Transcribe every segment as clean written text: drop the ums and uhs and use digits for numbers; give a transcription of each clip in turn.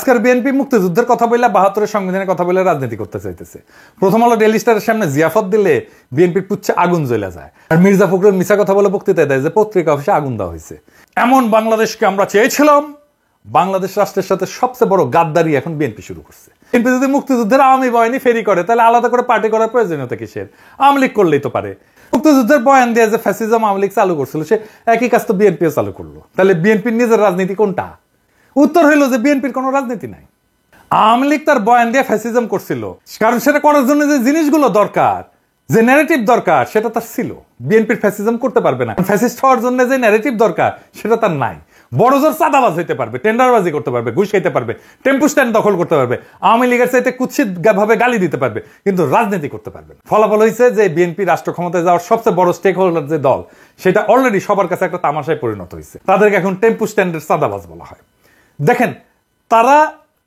আজকের বিএনপি মুক্তিযুদ্ধের কথা বলে ৭২-এর সংবিধানের কথা বলে রাজনীতি করতে চাইতেছে। প্রথম আলো ডেইলি স্টারের সামনে জিয়াফত দিলে বিএনপির পুচ্ছে আগুন জ্বলে যায়, আর মির্জা ফখরুল মিছা কথা বলে বক্তৃতা দেয় যে পত্রিকা অফিসে আগুন দেওয়া হয়েছে। এমন বাংলাদেশকে আমরা চেয়েছিলাম। বাংলাদেশ রাষ্ট্রের সাথে সবচেয়ে বড় গাদ্দারি এখন বিএনপি শুরু করছে। বিএনপি যদি মুক্তিযুদ্ধের আওয়ামী বয়ানি ফেরি করে তাহলে আলাদা করে পার্টি করার প্রয়োজনীয়তা কিসের? আওয়ামী লীগ করলেই তো পারে। মুক্তিযুদ্ধের বয়ান দিয়ে যে ফ্যাসিজম আওয়ামী লীগ চালু করছিল, সে একই কাজ তো বিএনপিও চালু করলো। তাহলে বিএনপির নিজের রাজনীতি কোনটা? উত্তর হইল যে বিএনপির কোনো রাজনীতি নাই। আওয়ামী লীগ তার বয়ান দিয়ে ফ্যাসিজম করছিল, কারণ সেটা করার জন্য যে জিনিসগুলো দরকার, যে ন্যারেটিভ দরকার, সেটা তার ছিল। বিএনপির ফ্যাসিজম করতে পারবে না, ফ্যাসিস্ট হওয়ার জন্য যে ন্যারেটিভ দরকার সেটা তার নাই। বড় জোর চাঁদাবাজ হইতে পারবে, টেন্ডারবাজি করতে পারবে, ঘুষ খাইতে পারবে, টেম্পু স্ট্যান্ড দখল করতে পারবে, আওয়ামী লীগের চাইতে কুৎসিত ভাবে গালি দিতে পারবে, কিন্তু রাজনীতি করতে পারবে না। ফলাফল হয়েছে যে বিএনপি রাষ্ট্র ক্ষমতায় যাওয়ার সবচেয়ে বড় স্টেক হোল্ডার যে দল, সেটা অলরেডি সবার কাছে একটা তামাশায় পরিণত হয়েছে। তাদেরকে এখন টেম্পু স্ট্যান্ডের চাঁদাবাজ বলা হয়। দেখেন, তারা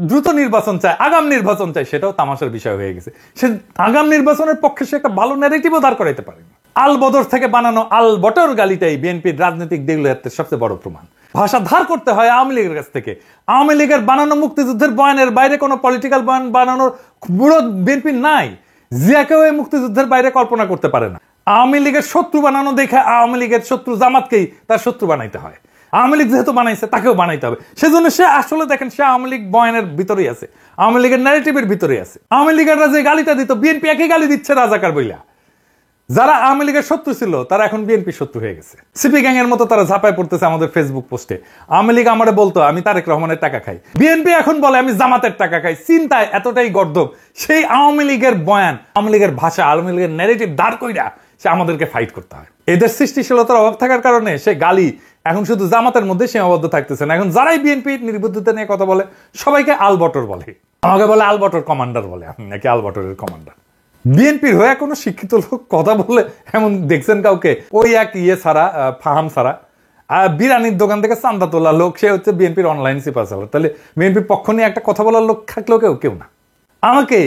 দ্রুত নির্বাচন চায়, আগাম নির্বাচন চায়, সেটাও তামাশার বিষয় হয়ে গেছে। সে আগাম নির্বাচনের পক্ষে সে একটা ভালো ন্যারেটিভও দাঁড় করাইতে পারেনি। আল বদর থেকে বানানো আল বটর গালিটাই বিএনপির রাজনৈতিক দেউলিয়াত্বের সবচেয়ে বড় প্রমাণ। ভাষা ধার করতে হয় আওয়ামী লীগের কাছ থেকে। আওয়ামী লীগের বানানো মুক্তিযুদ্ধের বয়ানের বাইরে কোনো পলিটিক্যাল বয়ান বানানোর বুড়ো বিএনপির নাই। জিয়াকেও এই মুক্তিযুদ্ধের বাইরে কল্পনা করতে পারে না। আওয়ামী লীগের শত্রু বানানো দেখে আওয়ামী লীগের শত্রু জামাতকেই তার শত্রু বানাইতে হয়। আওয়ামী লীগ যেহেতু বানাইছে, তাকেও বানাইতে হবে। সেজন্য সে আসলে দেখেন, সে আওয়ামী লীগ বয়ানের ভিতরেই আছে, আওয়ামী লীগের ন্যারেটিভের ভিতরেই আছে। আওয়ামী লীগেররা যে গালিটা দিত, বিএনপি একই গালি দিচ্ছে রাজাকার বইলা। যারা আওয়ামী লীগের শত্রু ছিল তারা এখন বিএনপি শত্রু হয়ে গেছে। সিপি গ্যাং এর মতো তারা ঝাঁপায় পড়তেছে আমাদের ফেসবুক পোস্টে। আওয়ামী লীগ আমারে বলতো আমি তারেক রহমানের টাকা খাই, বিএনপি এখন বলে আমি জামাতের টাকা খাই। চিন্তায় এতটাই গর্দভ সেই আওয়ামী লীগের বয়ান, আওয়ামী লীগের ভাষা, আওয়ামী লীগের ন্যারেটিভ দাঁড় কইরা সে আমাদেরকে ফাইট করতে হয়। এদের সৃষ্টিশীলতার অভাব থাকার কারণে সে গালি এখন শুধু জামাতের মধ্যে সীমাবদ্ধ থাকতেছে না। এখন যারাই বিএনপি নির্বুদ্ধিতা নিয়ে কথা বলে সবাইকে আলবটর বলে। আমাকে বলে আলবটর কমান্ডার বলে, আমি নাকি আলবটরের কমান্ডার। বিএনপির হয়ে কোনো শিক্ষিত লোক কথা বলে এমন দেখছেন কাউকে? ওই এক ছাড়া, ফাহাম ছাড়া, বিরানির দোকান থেকে চান্দা তোলা লোক, সে হচ্ছে বিএনপির অনলাইন সিপার চালার। তাহলে বিএনপির পক্ষ নিয়ে একটা কথা বলার লোক থাকলেও কেউ না। আমাকে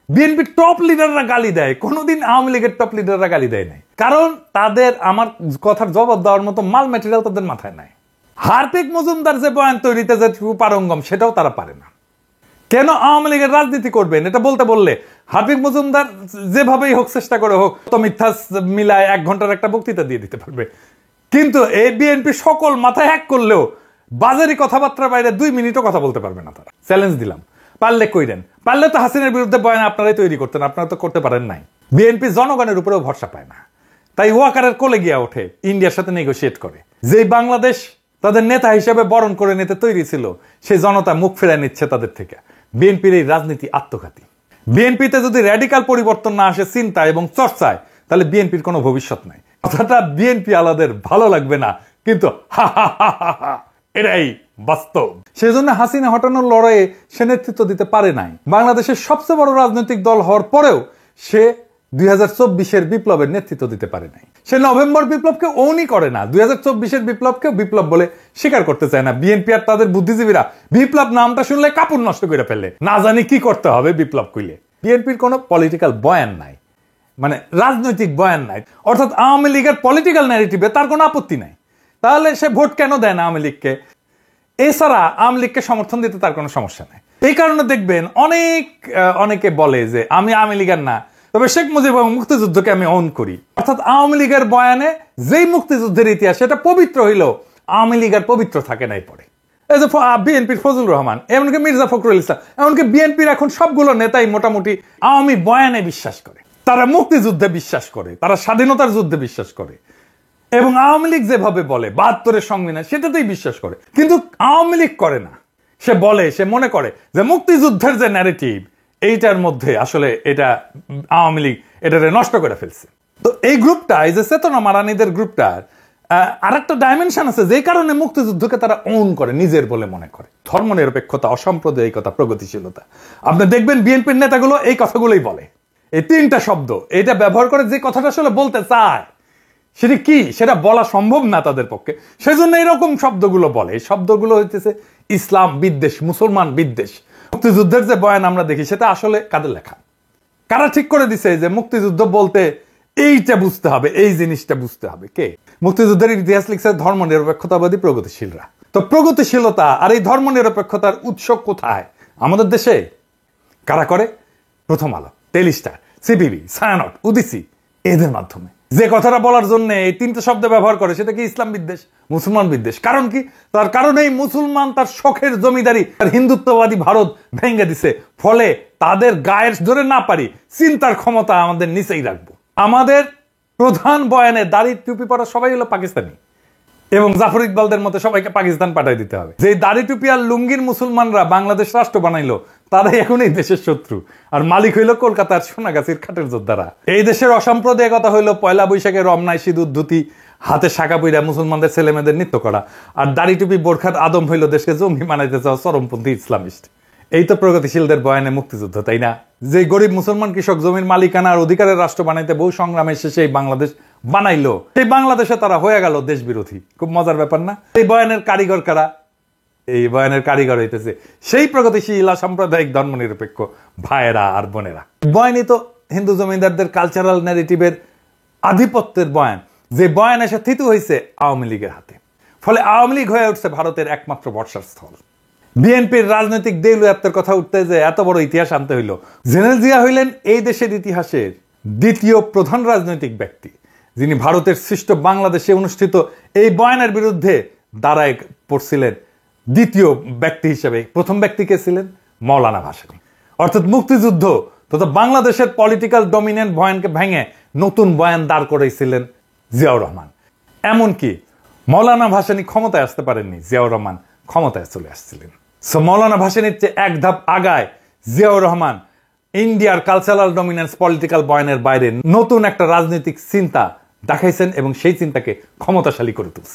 বিএনপির টপ লিডাররা গালি দেয়, কোনোদিন আওয়ামী লীগের টপ লিডাররা গালি দেয় নাই, কারণ তাদের আমার কথার জবাব দেওয়ার মতো মাল ম্যাটেরিয়াল তাদের মাথায় নাই। হার্দিক মজুমদার যে বয়ান তৈরিতে যে পারঙ্গম, সেটাও তারা পারে না। কেন আওয়ামী লীগের রাজনীতি করবেন এটা বলতে বললে হার্দিক মজুমদার যেভাবেই হোক চেষ্টা করে হোক তো মিথ্যা মিলায় 1 ঘন্টার একটা বক্তৃতা দিয়ে দিতে পারবে, কিন্তু এই বিএনপি সকল মাথায় হ্যাক করলেও বাজারি কথাবার্তার বাইরে 2 মিনিটও কথা বলতে পারবে না তারা। চ্যালেঞ্জ দিলাম, পারলে কইরেন। পারলে তো হাসিনার বিরুদ্ধে বয়ান আপনারাই তৈরি করতেন, আপনারা তো করতে পারেন নাই। বিএনপি জনগণের উপরেও ভরসা পায় না, তাই ওয়াকারের কোলে গিয়া ওঠে, ইন্ডিয়ার সাথে নেগোশিয়েট করে। যে বাংলাদেশ তাদের নেতা হিসেবে বরণ করে নিতে তৈরি ছিল, সেই জনতা মুখ ফেরায় নিচ্ছে তাদের থেকে। বিএনপির এই রাজনীতি আত্মঘাতী। বিএনপিতে যদি র্যাডিক্যাল পরিবর্তন না আসে চিন্তা এবং চর্চায়, তাহলে বিএনপির কোনো ভবিষ্যৎ নাই। কথাটা বিএনপি আলাদের ভালো লাগবে না, কিন্তু এটাই বাস্তব। সেজন্য হাসিনা হটানোর লড়াইয়ে সে নেতৃত্ব দিতে পারে নাই। বাংলাদেশের সবচেয়ে বড় রাজনৈতিক দল হওয়ার পরেও সে 2024-এর বিপ্লবের নেতৃত্ব দিতে পারে নাই। সে নভেম্বর বিপ্লবকে ওনই করে না, 2024-এর বিপ্লবকে বিপ্লব বলে স্বীকার করতে চায় না। বিএনপি আর তাদের বুদ্ধিজীবীরা বিপ্লব নামটা শুনলে কাপড় নষ্ট করে ফেলে, না জানি কি করতে হবে বিপ্লব কইলে। বিএনপির কোনো পলিটিক্যাল বয়ান নাই, মানে রাজনৈতিক বয়ান নাই, অর্থাৎ আওয়ামী লীগের পলিটিক্যাল ন্যারেটিভে তার কোনো আপত্তি নাই। তাহলে সে ভোট কেন দেয় না আওয়ামী লীগকে? এছাড়া আওয়ামী লীগকে সমর্থন দিতে তার কোনো সমস্যা নাই। এই কারণে দেখবেন অনেকে বলে যে আমি আওয়ামী লীগের না, তবে শেখ মুজিব এবং মুক্তিযুদ্ধকে আমি অন করি। অর্থাৎ আওয়ামী লীগের বয়ানে যেই মুক্তিযুদ্ধের ইতিহাস সেটা পবিত্র হইলেও আওয়ামী লীগের পবিত্র থাকে নাই পরে। এই যে বিএনপির ফজলুর রহমান, এমনকি মির্জা ফখরুল ইসলাম, এমনকি বিএনপির এখন সবগুলো নেতাই মোটামুটি আওয়ামী বয়ানে বিশ্বাস করে। তারা মুক্তিযুদ্ধে বিশ্বাস করে, তারা স্বাধীনতার যুদ্ধে বিশ্বাস করে, এবং আওয়ামী লীগ যেভাবে বলে 72-এর সংবিধান, সেটাতেই বিশ্বাস করে। কিন্তু আওয়ামী লীগ করে না। সে বলে, সে মনে করে যে মুক্তিযুদ্ধের যে ন্যারেটিভ, এইটার মধ্যে আসলে এটা আওয়ামী লীগ এটারে নষ্ট করে ফেলছে। তো এই গ্রুপটা, এই যে চেতনা মারানিদের গ্রুপটার আর একটা ডাইমেনশন আছে, যে কারণে মুক্তিযুদ্ধকে তারা ওন করে, নিজের বলে মনে করে। ধর্মনিরপেক্ষতা, অসাম্প্রদায়িকতা, প্রগতিশীলতা। আপনি দেখবেন বিএনপির নেতাগুলো এই কথাগুলোই বলে, এই 3টা শব্দ এটা ব্যবহার করে। যে কথাটা আসলে বলতে চায় সেটা কি, সেটা বলা সম্ভব না তাদের পক্ষে, সেজন্য এরকম শব্দগুলো বলে। এই শব্দগুলো হইতেছে ইসলাম বিদ্বেষ, মুসলমান বিদ্বেষ। মুক্তিযুদ্ধের যে বয়ান আমরা দেখি, সেটা আসলে কাদের লেখা? কারা ঠিক করে দিছে যে মুক্তিযুদ্ধ বলতে এইটা বুঝতে হবে, এই জিনিসটা বুঝতে হবে? কে? মুক্তিযুদ্ধের ইতিহাস লিখছে ধর্মনিরপেক্ষতাবাদী প্রগতিশীলরা। তো প্রগতিশীলতা আর এই ধর্মনিরপেক্ষতার উৎস কোথায়? আমাদের দেশে কারা করে? প্রথম আলো, টেলিস্টার, সিপিবি, ছায়ানট, উদিসি, এদের মাধ্যমে। যে কথাটা বলার জন্য এই তিনটে শব্দ ব্যবহার করে সেটা কি? ইসলাম বিদ্বেষ, মুসলমান বিদ্বেষ। কারণ কি? তার কারণ এই মুসলমান তার শখের জমিদারি আর হিন্দুত্ববাদী ভারত ভেঙে দিছে, ফলে তাদের গায়ের ধরে না পারি চিন্তার ক্ষমতা আমাদের নিচেই রাখবো। আমাদের প্রধান বয়ানে দাড়ি টুপি পরা সবাই হলো পাকিস্তানি, এবং জাফর ইকবালদের মতো সবাইকে পাকিস্তান পাঠিয়ে দিতে হবে। যে দাড়ি টুপি আর লুঙ্গির মুসলমানরা বাংলাদেশ রাষ্ট্র বানাইলো, তারাই এখন এই দেশের শত্রু, আর মালিক হইল কলকাতার সোনাগাছির খাটের যোদ্ধারা। এই দেশের অসাম্প্রদায়িকতা হইল পয়লা বৈশাখে রমনায় সিঁদুর ধুতি হাতে শাখা পইরা মুসলমানদের ছেলেমেয়েদের নৃত্য করা, আর দাড়ি টুপি বোরখাত আদম হইল দেশকে জঙ্গি বানাইতে চাওয়া চরমপন্থী ইসলামিস্ট। এই তো প্রগতিশীলদের বয়ানে মুক্তিযুদ্ধ, তাই না? যে গরিব মুসলমান কৃষক জমির মালিকানা আর অধিকারের রাষ্ট্র বানাইতে বহু সংগ্রামের শেষে এই বাংলাদেশ বানাইলো, সেই বাংলাদেশে তারা হয়ে গেল দেশ বিরোধী। খুব মজার ব্যাপার না? এই বয়ানের কারিগর কারা? এই বয়ানের কারিগর হইতেছে সেই প্রগতিশীল সাম্প্রদায়িক ধর্মনিরপেক্ষ ভাইয়েরা আর বোনেরা। বয়ানই তো হিন্দু জমিদারদের কালচারাল ন্যারেটিভের আধিপত্যের বয়ান, যে বয়ান এসে থিতু হয়েছে আওয়ামী লীগের হাতে। ফলে আওয়ামী লীগ হয়ে উঠছে ভারতের একমাত্র বর্ষার স্থল। বিএনপির রাজনৈতিক দেউলিয়াত্বের কথা উঠতে যে এত বড় ইতিহাস আনতে হইল। জেনারেল জিয়া হইলেন এই দেশের ইতিহাসের দ্বিতীয় প্রধান রাজনৈতিক ব্যক্তি, যিনি ভারতের সৃষ্ট বাংলাদেশে অনুষ্ঠিত এই বয়ানের বিরুদ্ধে দাঁড়ায় পড়ছিলেন দ্বিতীয় ব্যক্তি হিসেবে। প্রথম ব্যক্তি কে ছিলেন? মৌলানা ভাসানী। অর্থাৎ মুক্তিযুদ্ধ তথা বাংলাদেশের পলিটিক্যাল ডমিনেন্ট বয়ানকে ভেঙে নতুন বয়ান দাঁড় করেছিলেন জিয়াউর রহমান। এমনকি মৌলানা ভাসানী ক্ষমতায় আসতে পারেননি, জিয়াউর রহমান ক্ষমতায় চলে আসছিলেন। সো মৌলানা ভাসানীর চেয়ে এক ধাপ আগায় জিয়াউর রহমান ইন্ডিয়ার কালচারাল ডমিনেন্স পলিটিক্যাল বয়ানের বাইরে নতুন একটা রাজনৈতিক চিন্তা দেখাইছেন এবং সেই চিন্তাকে ক্ষমতাশালী করে তুলছেন।